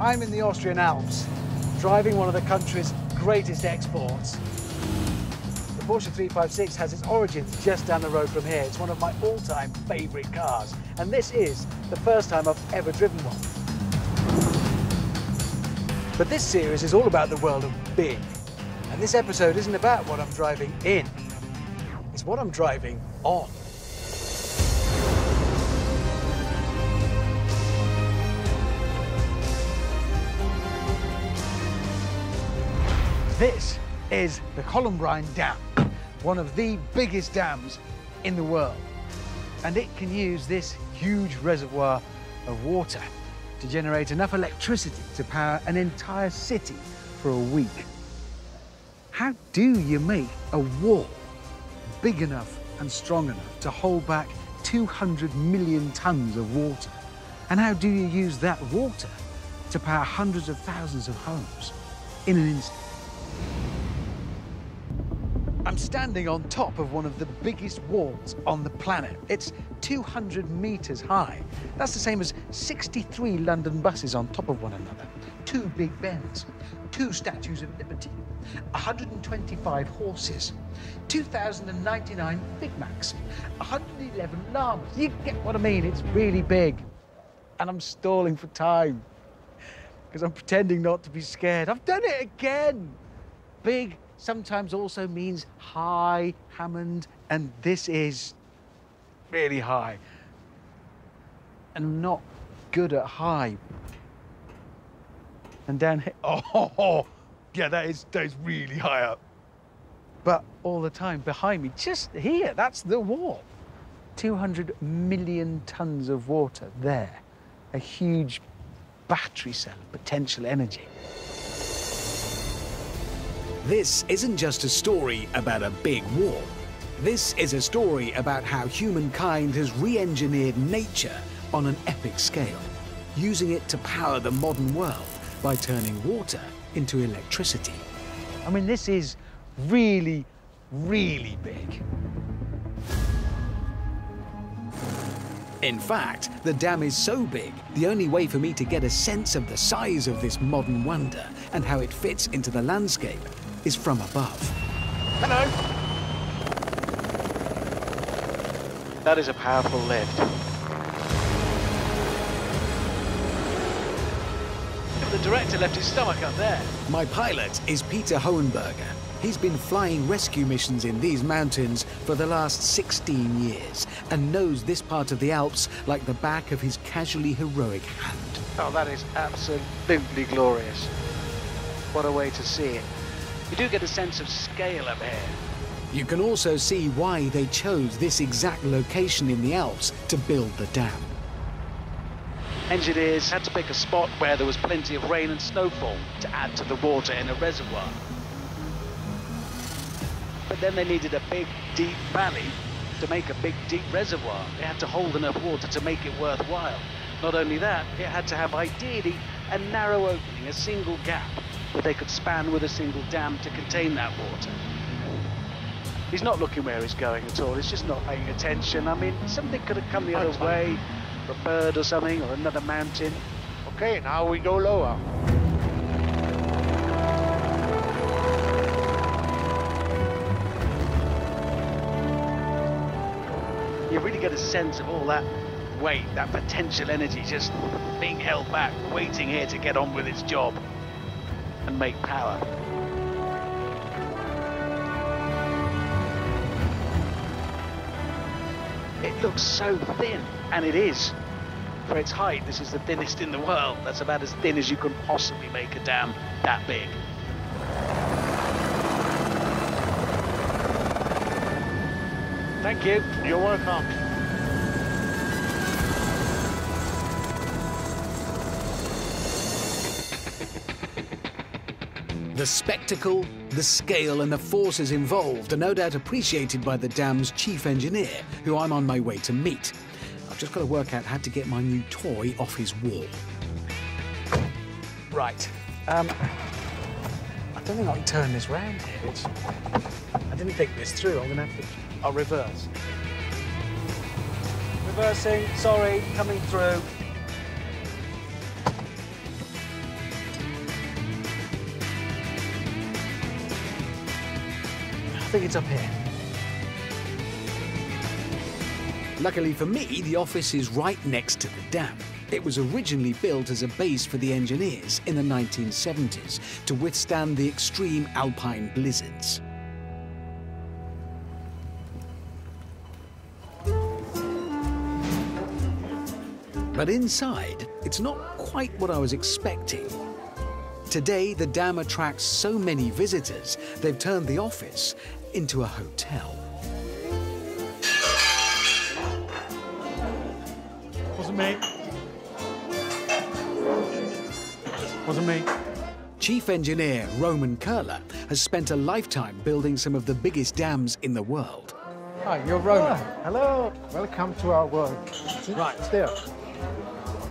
I'm in the Austrian Alps, driving one of the country's greatest exports. The Porsche 356 has its origins just down the road from here. It's one of my all-time favourite cars, and this is the first time I've ever driven one. But this series is all about the world of big, and this episode isn't about what I'm driving in, it's what I'm driving on. This is the Kelnbrajn Dam, one of the biggest dams in the world. And it can use this huge reservoir of water to generate enough electricity to power an entire city for a week. How do you make a wall big enough and strong enough to hold back 200 million tons of water? And how do you use that water to power hundreds of thousands of homes in an instant? I'm standing on top of one of the biggest walls on the planet. It's 200 meters high. That's the same as 63 London buses on top of one another, 2 Big Bens, 2 Statues of Liberty, 125 horses, 2,099 Big Macs, 111 llamas. You get what I mean? It's really big. And I'm stalling for time because I'm pretending not to be scared. I've done it again. Big sometimes also means high, Hamond, and this is really high. And I'm not good at high. And down here, oh, yeah, that is really high up. But all the time behind me, just here, that's the wall. 200 million tons of water there. A huge battery cell of potential energy. This isn't just a story about a big wall. This is a story about how humankind has re-engineered nature on an epic scale, using it to power the modern world by turning water into electricity. I mean, this is really, really big. In fact, the dam is so big, the only way for me to get a sense of the size of this modern wonder and how it fits into the landscape is from above. Hello. That is a powerful lift. The director left his stomach up there. My pilot is Peter Hohenberger. He's been flying rescue missions in these mountains for the last 16 years and knows this part of the Alps like the back of his casually heroic hand. Oh, that is absolutely glorious. What a way to see it. You do get a sense of scale up here. You can also see why they chose this exact location in the Alps to build the dam. Engineers had to pick a spot where there was plenty of rain and snowfall to add to the water in a reservoir. But then they needed a big, deep valley to make a big, deep reservoir. It had to hold enough water to make it worthwhile. Not only that, it had to have ideally a narrow opening, a single gap, that they could span with a single dam to contain that water. He's not looking where he's going at all, he's just not paying attention. I mean, something could have come the other way, a bird or something, or another mountain. Okay, now we go lower. You really get a sense of all that weight, that potential energy just being held back, waiting here to get on with its job and make power. It looks so thin, and it is. For its height, this is the thinnest in the world. That's about as thin as you can possibly make a dam that big. Thank you. You're welcome. The spectacle, the scale and the forces involved are no doubt appreciated by the dam's chief engineer, who I'm on my way to meet. I've just got to work out how to get my new toy off his wall. Right. I don't think I can turn this round here. I didn't think this through. I'm going to have to... I'll reverse. Reversing. Sorry. Coming through. think it's up here. Luckily for me, the office is right next to the dam. It was originally built as a base for the engineers in the 1970s to withstand the extreme alpine blizzards. But inside, it's not quite what I was expecting. Today, the dam attracts so many visitors, they've turned the office into a hotel. Wasn't me. Wasn't me. Chief engineer Roman Curler has spent a lifetime building some of the biggest dams in the world. Hi, you're Roman. Hello, welcome to our world. Right. It's there.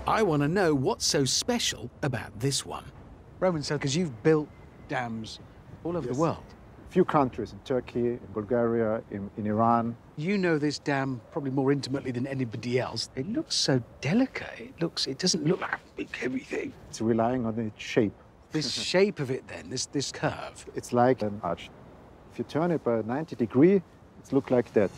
I want to know what's so special about this one. Roman, so because you've built dams all over the world. Few countries, in Turkey, in Bulgaria, in Iran. You know this dam probably more intimately than anybody else. It looks so delicate. It doesn't look like a big heavy thing. It's relying on its shape. This shape of it then, this curve. It's like an arch. If you turn it by 90 degrees, it looks like that.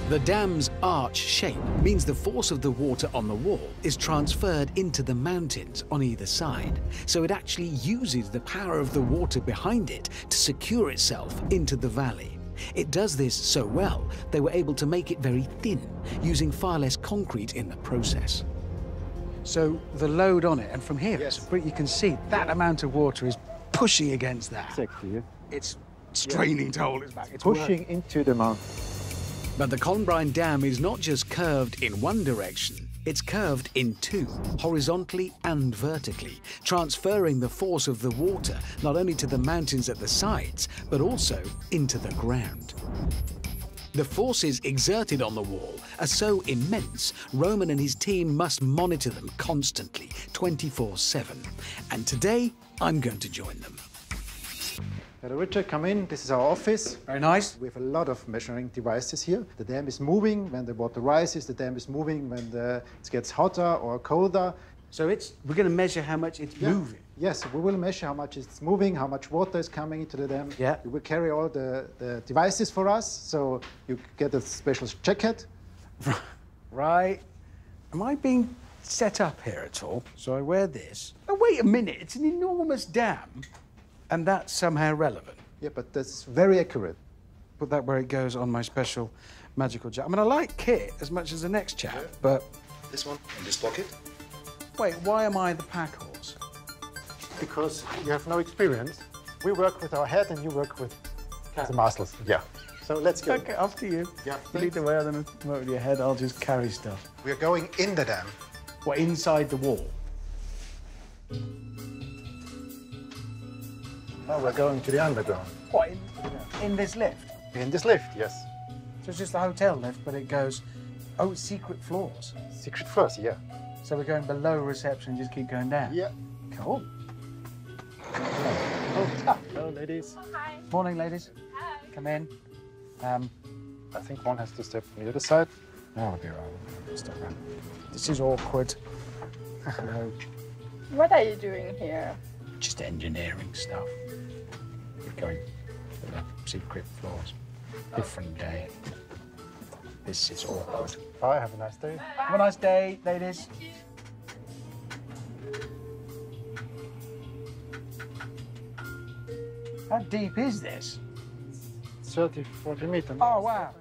The dam's arch shape means the force of the water on the wall is transferred into the mountains on either side, so it actually uses the power of the water behind it to secure itself into the valley. It does this so well, they were able to make it very thin, using far less concrete in the process. So the load on it, and from here, you can see that amount of water is pushing against that. Exactly. Yeah. It's straining to hold its back. It's pushing into the mountain. But the Kelnbrajn Dam is not just curved in one direction, it's curved in two, horizontally and vertically, transferring the force of the water not only to the mountains at the sides, but also into the ground. The forces exerted on the wall are so immense, Roman and his team must monitor them constantly, 24/7. And today, I'm going to join them. Hello, Richard, come in. This is our office. Very nice. We have a lot of measuring devices here. The dam is moving when the water rises. The dam is moving when it gets hotter or colder. So we're going to measure how much it's moving. Yes, we will measure how much it's moving, how much water is coming into the dam. Yeah. We will carry all the devices for us, so you get a special jacket. Right. Am I being set up here at all? So I wear this. Oh, wait a minute. It's an enormous dam. And that's somehow relevant. Yeah, but that's very accurate. Put that where it goes on my special magical jacket. I mean, I like kit as much as the next chap, but... This one in this pocket. Wait, why am I the pack horse? Because you have no experience. We work with our head and you work with the muscles. Yeah. So let's go. Okay, after you. Yeah. You lead the way, other than work with your head, I'll just carry stuff. We are going in the dam. What, inside the wall? Now we're going to the underground. What, in this lift? In this lift, yes. So it's just a hotel lift, but it goes... Oh, it's secret floors. Secret floors, yeah. So we're going below reception and just keep going down? Yeah. Cool. Oh, hello, ladies. Oh, hi. Morning, ladies. Hi. Come in. I think one has to step from the other side. No, I'll be right. Step around. This is awkward. No, What are you doing here? just engineering stuff. We're going to the secret floors. Different day. This is awkward. Bye, have a nice day. Have a nice day, ladies. How deep is this? 30, 40 meters. Oh, wow.